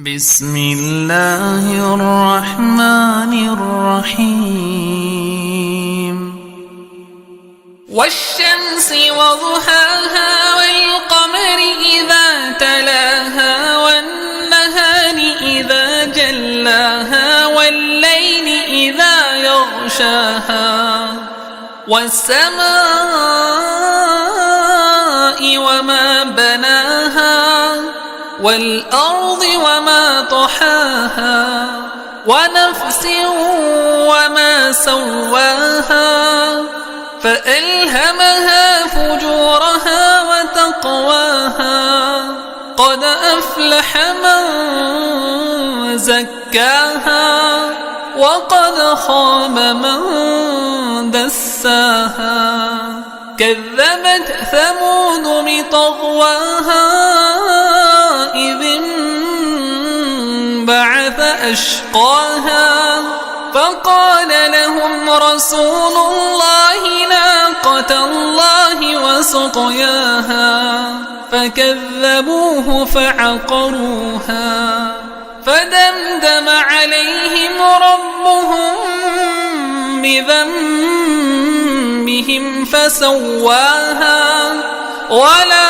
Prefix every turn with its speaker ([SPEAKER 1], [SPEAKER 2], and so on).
[SPEAKER 1] بسم الله الرحمن الرحيم والشمس وضحاها والقمر إذا تلاها والنهار إذا جلاها والليل إذا يغشاها والسماء وما بناها والأرض وما طحاها ونفس وما سواها فألهمها فجورها وتقواها قد أفلح من زكاها وقد خاب من دساها كذبت ثمود بطغواها إذ انبعث أشقاها فقال لهم رسول الله ناقة الله وسقياها فكذبوه فعقروها فدمدم عليهم ربهم بذنبهم فسواها ولا